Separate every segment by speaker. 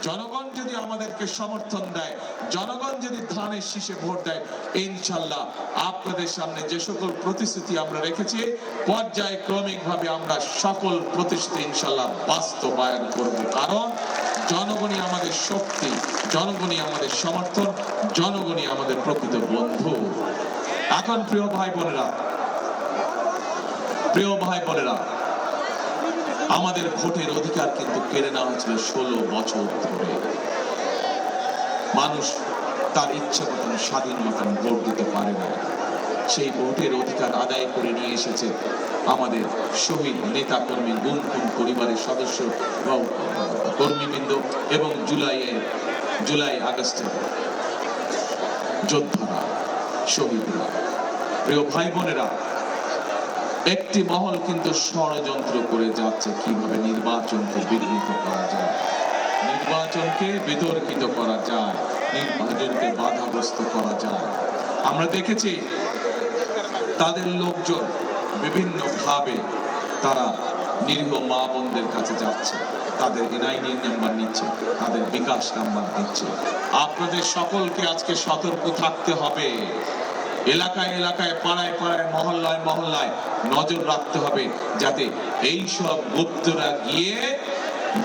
Speaker 1: জনগণ যদি আমাদেরকে সমর্থন দেয়, জনগণ যদি ধানের শীষে ভোট দেয়, ইনশাআল্লাহ আপনাদের সামনে যে সকল প্রতিশ্রুতি আমরা রেখেছি পর্যায়ক্রমিকভাবে আমরা সকল প্রতিশ্রুতি ইনশাআল্লাহ বাস্তবায়ন করব। কারণ জনগণই আমাদের শক্তি, জনগণই আমাদের সমর্থন, জনগণই আমাদের প্রকৃত বন্ধু। এখন প্রিয় ভাই বোনেরা, আমাদের ভোটের অধিকার কিন্তু কেড়ে নেওয়া হয়েছিল 16 বছর ধরে। মানুষ তার ইচ্ছা মতন স্বাধীন মতন ভোট দিতে পারে না। সেই ভোটের অধিকার আদায় করে নিয়ে এসেছে আমাদের শহীদ নেতা কর্মী, গুম খুন পরিবারের সদস্য কর্মীবৃন্দ এবং জুলাই আগস্টের যোদ্ধারা, শহীদরা। প্রিয় ভাই বোনেরা, একটি মহল কিন্তু ষড়যন্ত্র করে যাচ্ছে কিভাবে নির্বাচনকে বিঘ্নিত করা যায়, নির্বাচনকে বিতর্কিত করা যায়, নির্বাচনকে বাধাগ্রস্ত করা যায়। আমরা দেখেছি তাদের লোকজন বিভিন্ন ভাবে তারা নিরীহ মা বোনদের কাছে যাচ্ছে, তাদের এনআইডি নাম্বার নিচ্ছে, তাদের বিকাশ নাম্বার দিচ্ছে। আপনাদের সকলকে আজকে সতর্ক থাকতে হবে। এলাকায় এলাকায়, পাড়ায় পাড়ায়, মহল্লায় মহল্লায় নজর রাখতে হবে যাতে এই সব গুপ্তরা গিয়ে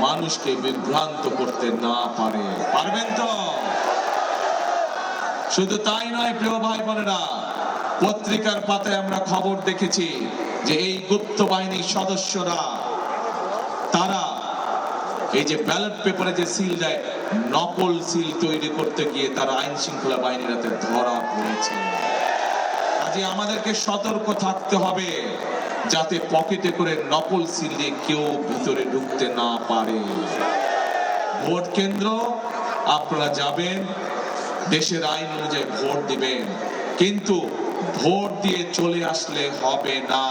Speaker 1: মানুষকে বিভ্রান্ত করতে না পারে। পারবেন তো? শুধু তাই নয় প্রিয় ভাই বোনেরা, পত্রিকার পাতায় আমরা খবর দেখেছি যে এই গুপ্ত বাহিনীর সদস্যরা তারা এই যে ব্যালট পেপারে যে সিল দেয়, নকল সিল তৈরি করতে গিয়ে তারা আইন শৃঙ্খলা বাহিনীর হাতে ধরা পড়েছে। আজকে আমাদেরকে সতর্ক থাকতে হবে যাতে পকেটে করে নকল সিল দিয়ে কেউ ভিতরে ঢুকতে না পারে। ভোট কেন্দ্র আপনারা যাবেন, দেশের আইন অনুযায়ী ভোট দিবেন, কিন্তু ভোট দিয়ে চলে আসলে হবে না।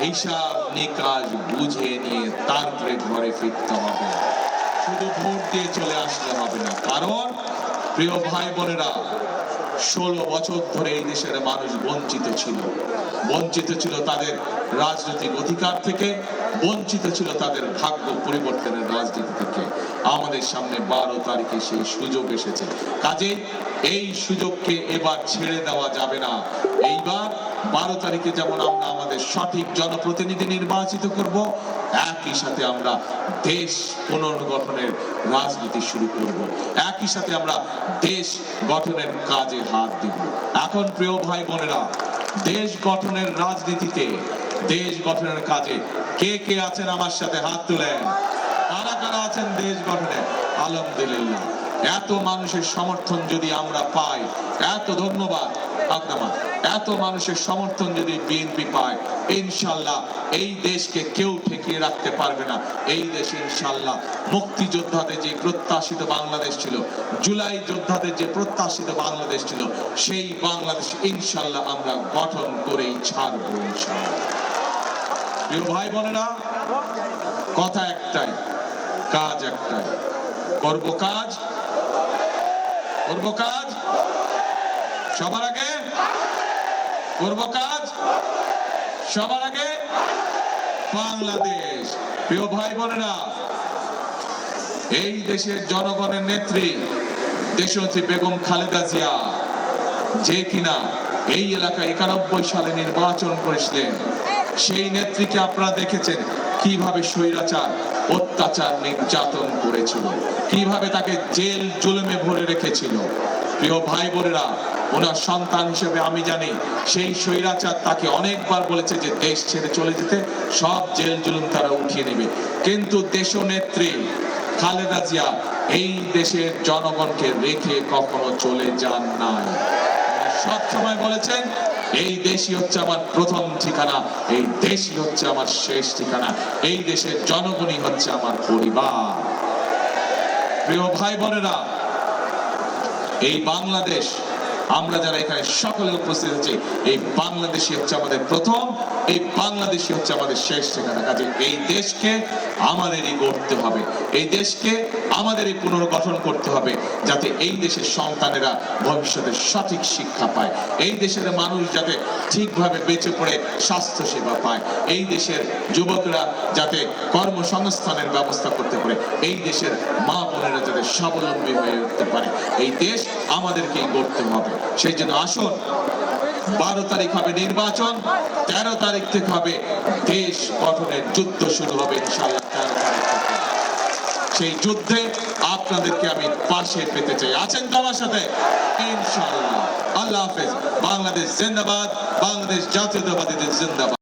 Speaker 1: হিসাব নিকাশ বুঝে নিয়ে তারপরে ঘরে ফিরতে হবে। শুধু ভোট দিয়ে চলে আসলে হবে না। কারণ প্রিয় ভাই বোনেরা, 16 বছর ধরে এই দেশের মানুষ বঞ্চিত ছিল তাদের রাজনৈতিক অধিকার থেকে, বঞ্চিত ছিল তাদের ভাগ্য পরিবর্তনের রাজনীতি থেকে। আমাদের সামনে 12 তারিখে সেই সুযোগ এসেছে। কাজে এই সুযোগকে এবার ছেড়ে দেওয়া যাবে না। এইবার 12 তারিখে যেমন আমরা আমাদের সঠিক জনপ্রতিনিধি নির্বাচিত করব, একই সাথে আমরা দেশ পুনর্গঠনের রাজনীতি শুরু করব, একই সাথে আমরা দেশ গঠনের কাজে হাত দিব। এখন প্রিয় ভাই বোনেরা, দেশ গঠনের রাজনীতিতে, দেশ গঠনের কাজে কে কে আছেন আমার সাথে হাত তুলেন। কারা কারা আছেন দেশ গঠনে? আলহামদুলিল্লাহ। এত মানুষের সমর্থন যদি আমরা পাই, এত ধন্যবাদ আপনার, এত মানুষের সমর্থন যদি বিএনপি পায়, ইনশাআল্লাহ এই দেশকে কেউ ঠেকিয়ে রাখতে পারবে না। এই দেশ ইনশাআল্লাহ মুক্তিযোদ্ধাদের যে প্রত্যাশিত বাংলাদেশ ছিল, জুলাই যোদ্ধাদের যে প্রত্যাশিত বাংলাদেশ ছিল, সেই বাংলাদেশ ইনশাআল্লাহ আমরা গঠন করেই ছাড়ব ইনশাআল্লাহ। প্রিয় ভাই বোনেরা, কথা একটাই, কাজ একটাই। করব কাজ, সবার আগে করব কাজ, সবার আগে বাংলাদেশ। প্রিয় ভাই বোনেরা, এই দেশের জনগণের নেত্রী দেশনেত্রী বেগম খালেদা জিয়া, যে কিনা এই এলাকায় 91 সালে নির্বাচন করেছিলেন, সেই নেত্রীকে আপনারা দেখেছেন কিভাবে স্বৈরাচার অত্যাচার নির্যাতন করেছিল, কিভাবে তাকে জেল জুলুমে ভরে রেখেছিল। প্রিয় ভাই বোনেরা, ওনার সন্তান হিসেবে আমি জানি সেই স্বৈরাচার তাকে অনেকবার বলেছে যে দেশ ছেড়ে চলে যেতে, সব জেল জুলুম তারা উঠিয়ে নেবে। কিন্তু দেশনেত্রী খালেদা জিয়া এই দেশের জনগণকে রেখে কখনো চলে যান নাই। সব সময় বলেছেন এই দেশই হচ্ছে আমার প্রথম ঠিকানা, এই দেশই হচ্ছে আমার শেষ ঠিকানা, এই দেশের জনগণই হচ্ছে আমার পরিবার। প্রিয় ভাই বোনেরা, এই বাংলাদেশ, আমরা যারা এখানে সকলে উপস্থিত আছি, এই বাংলাদেশই হচ্ছে আমাদের প্রথম, এই বাংলাদেশই হচ্ছে আমাদের শেষ ঠিকানা। কাজে এই দেশকে আমাদেরই গড়তে হবে, এই দেশকে আমাদের এই পুনর্গঠন করতে হবে, যাতে এই দেশের সন্তানেরা ভবিষ্যতে সঠিক শিক্ষা পায়, এই দেশের মানুষ যাতে ঠিকভাবে বেঁচে পড়ে স্বাস্থ্য সেবা পায়, এই দেশের যুবকরা যাতে কর্মসংস্থানের ব্যবস্থা করতে পারে, এই দেশের মা বোনেরা যাতে স্বাবলম্বী হয়ে উঠতে পারে। এই দেশ আমাদেরকেই গড়তে হবে। সেই জন্য আসুন, 12 তারিখ হবে নির্বাচন, 13 তারিখ থেকে হবে দেশ গঠনের যুদ্ধ শুরু হবে ইনশাআল্লাহ। 13 তারিখ থেকে সেই যুদ্ধে আপনাদেরকে আমি পাশে পেতে চাই। আছেন তো আমার সাথে? ইনশাআল্লাহ। আল্লাহ হাফেজ। বাংলাদেশ জিন্দাবাদ, বাংলাদেশ জাতীয়তাবাদী জিন্দাবাদ।